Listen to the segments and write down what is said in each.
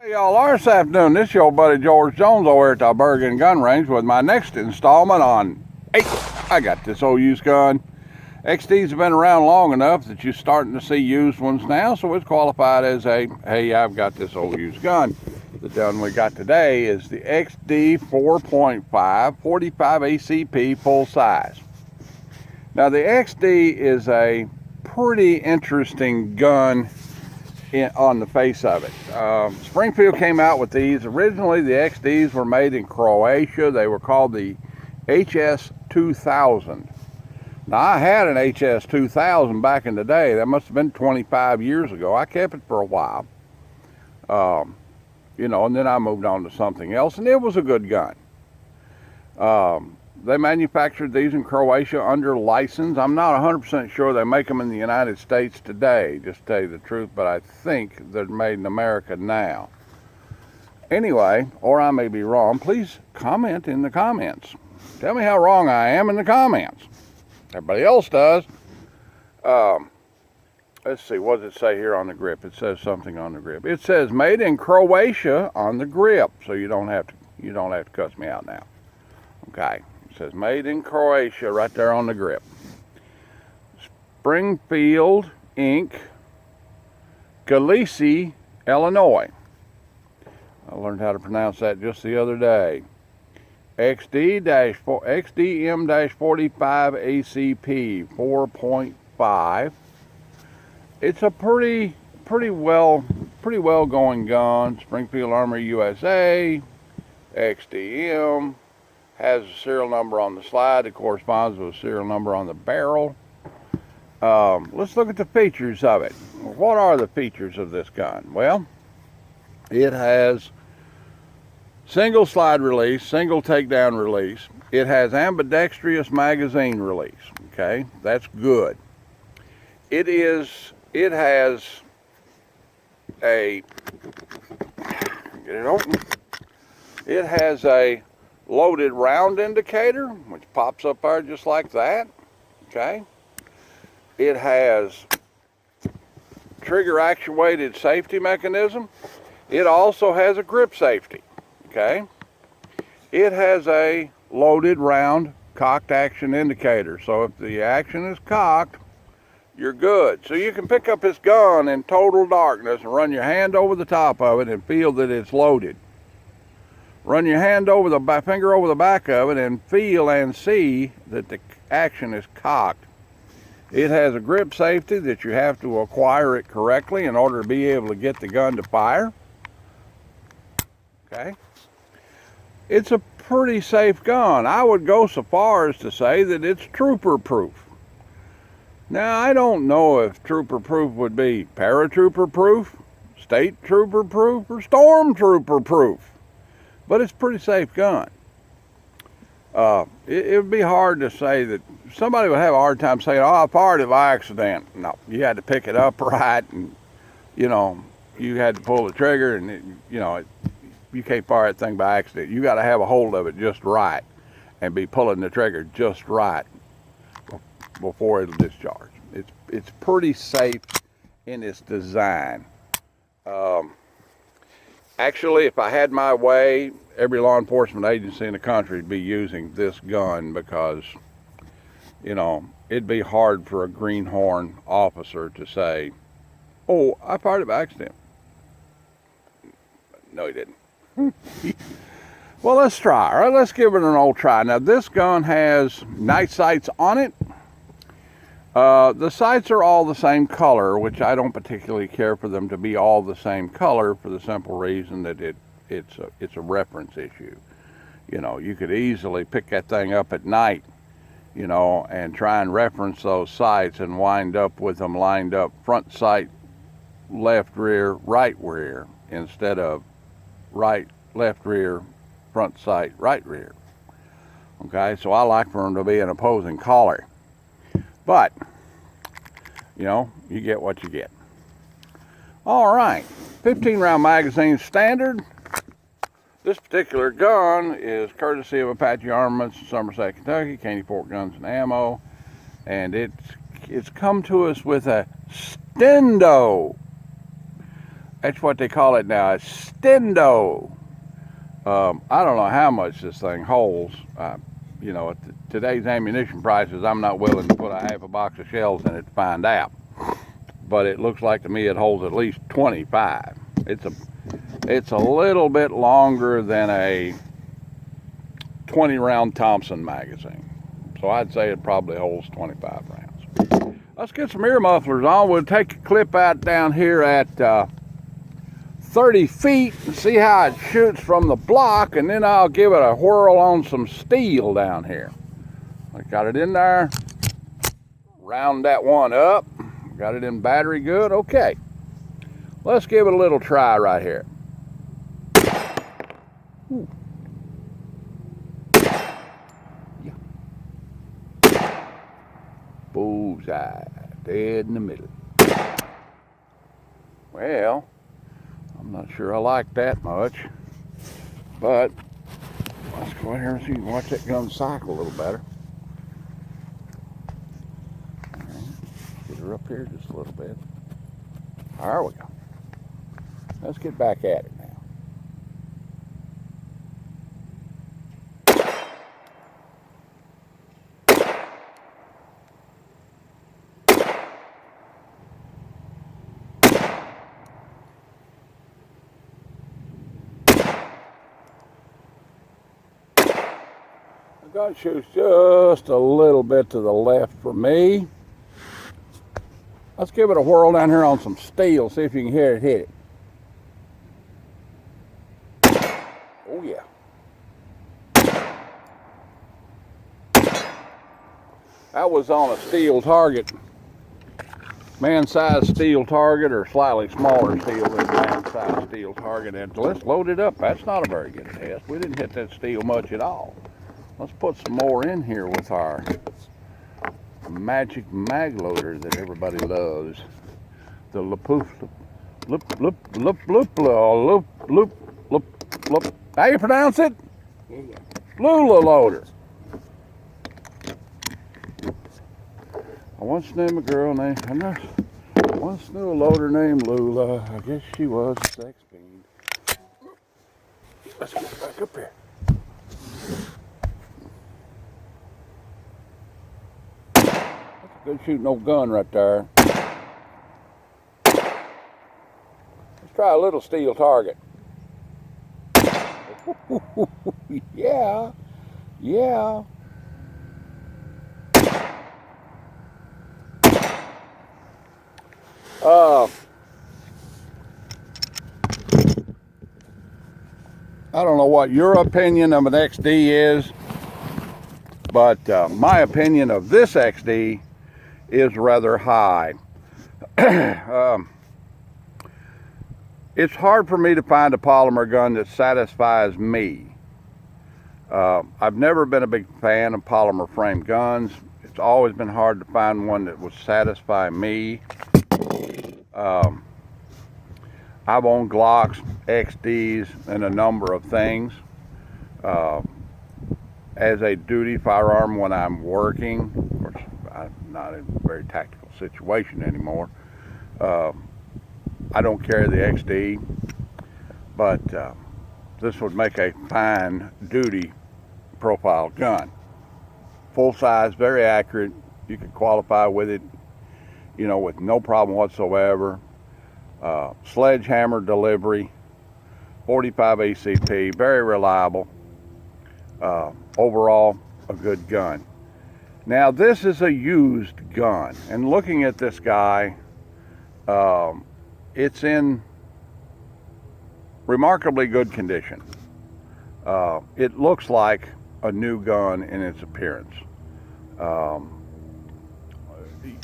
Hey y'all, this afternoon, this is your buddy George Jones over at the Bergen Gun Range with my next installment on, hey, I got this old used gun. XDs have been around long enough that you're starting to see used ones now, so it's qualified as a, hey, I've got this old used gun. The gun we got today is the XD 4.5 45 ACP full size. Now the XD is a pretty interesting gun on the face of it. Springfield came out with these. Originally the XDs were made in Croatia. They were called the HS2000. Now I had an HS2000 back in the day. That must have been 25 years ago. I kept it for a while. You know, and then I moved on to something else, and it was a good gun. They manufactured these in Croatia under license. I'm not 100% sure they make them in the United States today, just to tell you the truth, but I think they're made in America now. Anyway, or I may be wrong, please comment in the comments. Tell me how wrong I am in the comments. Everybody else does. Let's see, what does it say here on the grip? It says something on the grip. It says made in Croatia on the grip, so you don't have to cuss me out now. Okay. It says made in Croatia right there on the grip. Springfield, Inc., Galicia, Illinois. I learned how to pronounce that just the other day. XDM-45 ACP 4.5. It's a pretty well going gun. Springfield Armory USA, XDM. Has a serial number on the slide that corresponds with a serial number on the barrel. Let's look at the features of it. What are the features of this gun? Well, it has single slide release, single takedown release. It has ambidextrous magazine release. Okay, that's good. It has a, get it open. It has a loaded round indicator, which pops up there just like that. Okay. It has trigger actuated safety mechanism. It also has a grip safety. Okay. It has a loaded round cocked action indicator. So if the action is cocked, you're good. So you can pick up this gun in total darkness and run your hand over the top of it and feel that it's loaded. Run your hand over the finger over the back of it and feel and see that the action is cocked. It has a grip safety that you have to acquire it correctly in order to be able to get the gun to fire. Okay. It's a pretty safe gun. I would go so far as to say that it's trooper proof. Now I don't know if trooper proof would be paratrooper proof, state trooper proof, or stormtrooper proof. But it's a pretty safe gun. It would be hard to say that somebody would have a hard time saying, oh, I fired it by accident. No, you had to pick it up right, and you know, you had to pull the trigger, and you can't fire that thing by accident. You got to have a hold of it just right and be pulling the trigger just right before it'll discharge. It's pretty safe in its design. Actually, if I had my way, every law enforcement agency in the country would be using this gun because, you know, it'd be hard for a greenhorn officer to say, oh, I fired it by accident. No, he didn't. Well, let's try. All right, let's give it an old try. Now, this gun has night sights on it. The sights are all the same color, which I don't particularly care for them to be all the same color for the simple reason that it's a reference issue. You know, you could easily pick that thing up at night, you know, and try and reference those sights and wind up with them lined up front sight, left rear, right rear, instead of right, left rear, front sight, right rear. Okay, so I like for them to be an opposing color. But, you know, you get what you get. All right, 15 round magazine standard. This particular gun is courtesy of Apache Armaments in Somerset, Kentucky, Caney Fort Guns and Ammo. And it's come to us with a Stindo That's what they call it now, a Stindo. I don't know how much this thing holds. You know, at today's ammunition prices, I'm not willing to put a half a box of shells in it to find out. But it looks like to me it holds at least 25. It's a little bit longer than a 20 round Thompson magazine. So I'd say it probably holds 25 rounds. Let's get some ear mufflers on. We'll take a clip out down here at 30 feet and see how it shoots from the block, and then I'll give it a whirl on some steel down here. I got it in there. Round that one up. Got it in battery good. Okay. Let's give it a little try right here. Ooh. Yeah. Bullseye. Dead in the middle. Well, I'm not sure I like that much, but let's go ahead and see, watch that gun cycle a little better. All right. Get her up here just a little bit. There we go. Let's get back at it now. The gun shoots just a little bit to the left for me. Let's give it a whirl down here on some steel, see if you can hear it hit it. Oh yeah. That was on a steel target. Man-sized steel target, or slightly smaller steel than man-sized steel target. And let's load it up. That's not a very good test. We didn't hit that steel much at all. Let's put some more in here with our magic mag loader that everybody loves. The loop. How you pronounce it? Lula loader. I once knew a girl named, I once knew a loader named Lula. I guess she was a sex fiend. Let's get back up here. That's a good shooting old gun right there. Let's try a little steel target. Yeah, yeah. I don't know what your opinion of an XD is, but my opinion of this XD is rather high. It's hard for me to find a polymer gun that satisfies me. I've never been a big fan of polymer frame guns. It's always been hard to find one that would satisfy me. I've owned Glocks, XDs, and a number of things. As a duty firearm when I'm working, of course, I'm not in a very tactical situation anymore. I don't carry the XD, but this would make a fine duty profile gun. Full size, very accurate. You could qualify with it, you know, with no problem whatsoever. Sledgehammer delivery, 45 ACP, very reliable. Overall, a good gun. Now, this is a used gun, and looking at this guy, it's in remarkably good condition. It looks like a new gun in its appearance.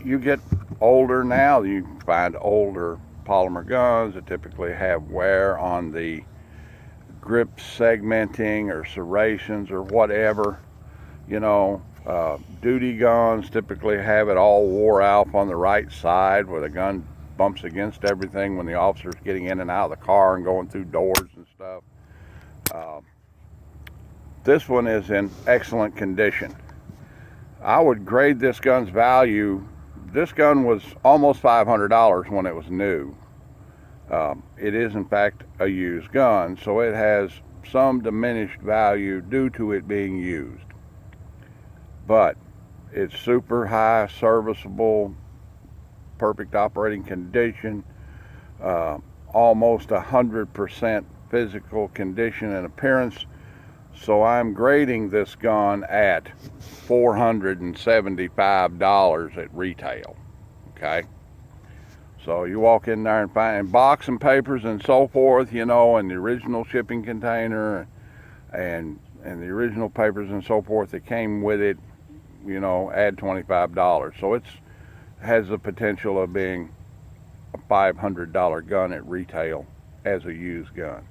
You get older now, you find older polymer guns that typically have wear on the grip segmenting or serrations or whatever. You know, duty guns typically have it all wore out on the right side where the gun bumps against everything when the officer's getting in and out of the car and going through doors and stuff. This one is in excellent condition. I would grade this gun's value. This gun was almost $500 when it was new. It is in fact a used gun, so it has some diminished value due to it being used. But it's super high serviceable, perfect operating condition, almost 100% physical condition and appearance. So I'm grading this gun at $475 at retail. Okay, so you walk in there and find box and papers and so forth, you know, and the original shipping container and the original papers and so forth that came with it, you know, add $25. So it's has the potential of being a $500 gun at retail as a used gun.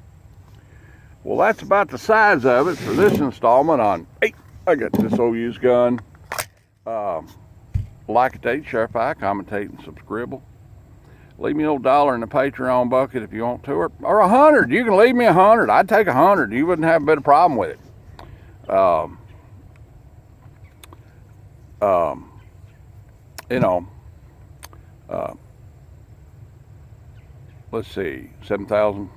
Well, that's about the size of it for this installment on, hey, I got this old used gun. Like it, share, commentate, and subscribe. Leave me a little $1 in the Patreon bucket if you want to, or 100. You can leave me 100. I'd take 100. You wouldn't have a bit of problem with it. You know, let's see, 7,000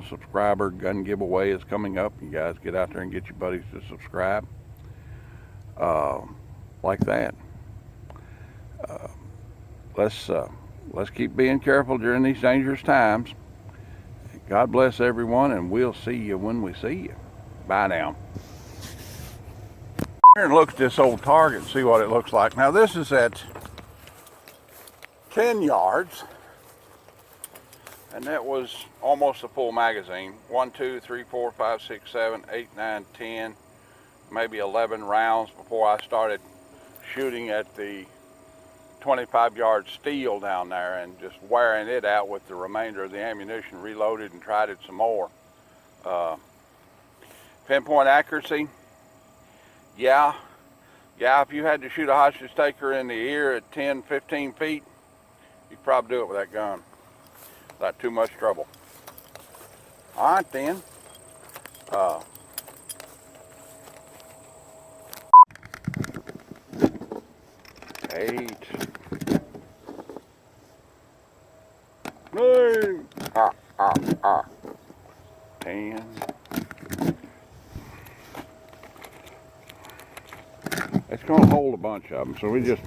subscriber gun giveaway is coming up. You guys get out there and get your buddies to subscribe. Like that. Let's keep being careful during these dangerous times. God bless everyone, and we'll see you when we see you. Bye now. Here and look at this old target and see what it looks like. Now this is at 10 yards, and that was almost a full magazine. 1, 2, 3, 4, 5, 6, 7, 8, 9, 10, maybe 11 rounds before I started shooting at the 25-yard steel down there and just wearing it out with the remainder of the ammunition, reloaded and tried it some more. Pinpoint accuracy, yeah, if you had to shoot a hostage taker in the ear at 10, 15 feet, you'd probably do it with that gun without too much trouble. All right then. 8, 9, 10. It's going to hold a bunch of them, so we just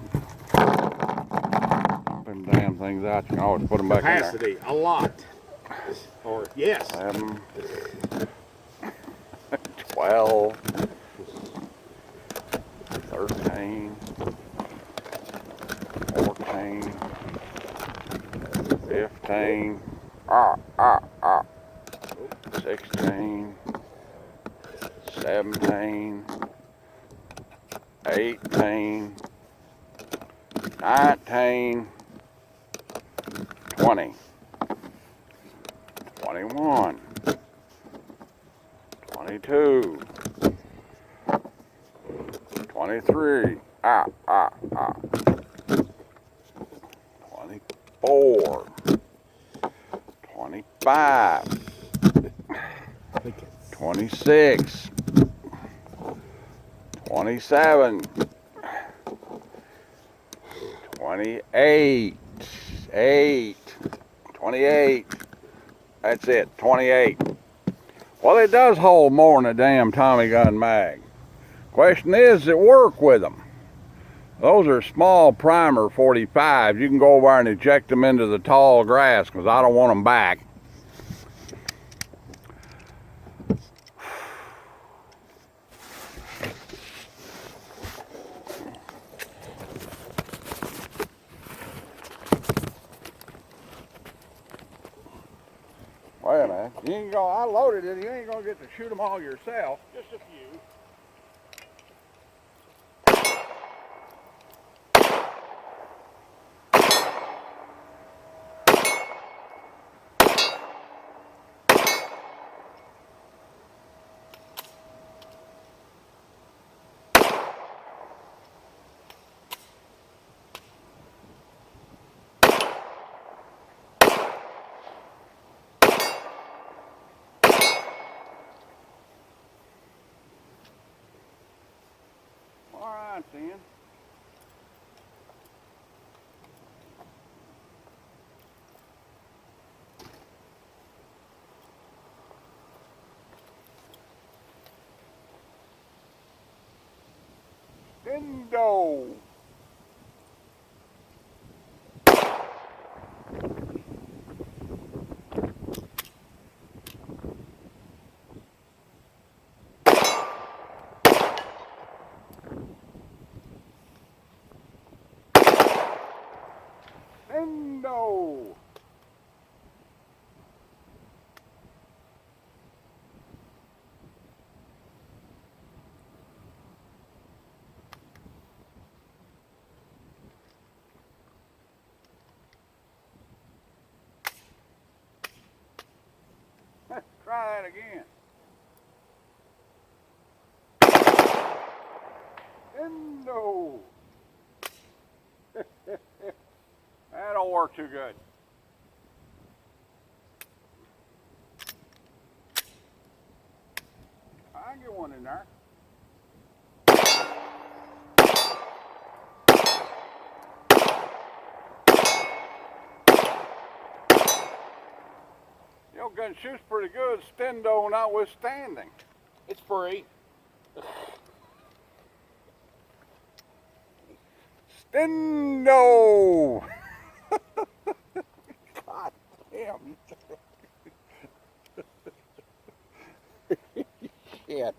put them damn things out. You can always put them back capacity, in there. A lot. Or, yes. 11, 12, 13, 14, 15, 16, 17, 18, 19, 20, 21, 22, 23, 24, 25, 26, 27, 28, 28, that's it, 28. Well, it does hold more than a damn Tommy gun mag. Question is, does it work with them? Those are small primer 45s. You can go over and eject them into the tall grass because I don't want them back. Wait a minute. You ain't gonna, I loaded it. You ain't gonna get to shoot them all yourself. Just a few. All right, then. Stindo. Stindo. Try that again. Stindo. That don't work too good. I can get one in there. Your gun shoots pretty good, Stindo notwithstanding. It's free. Stindo! God damn. Shit.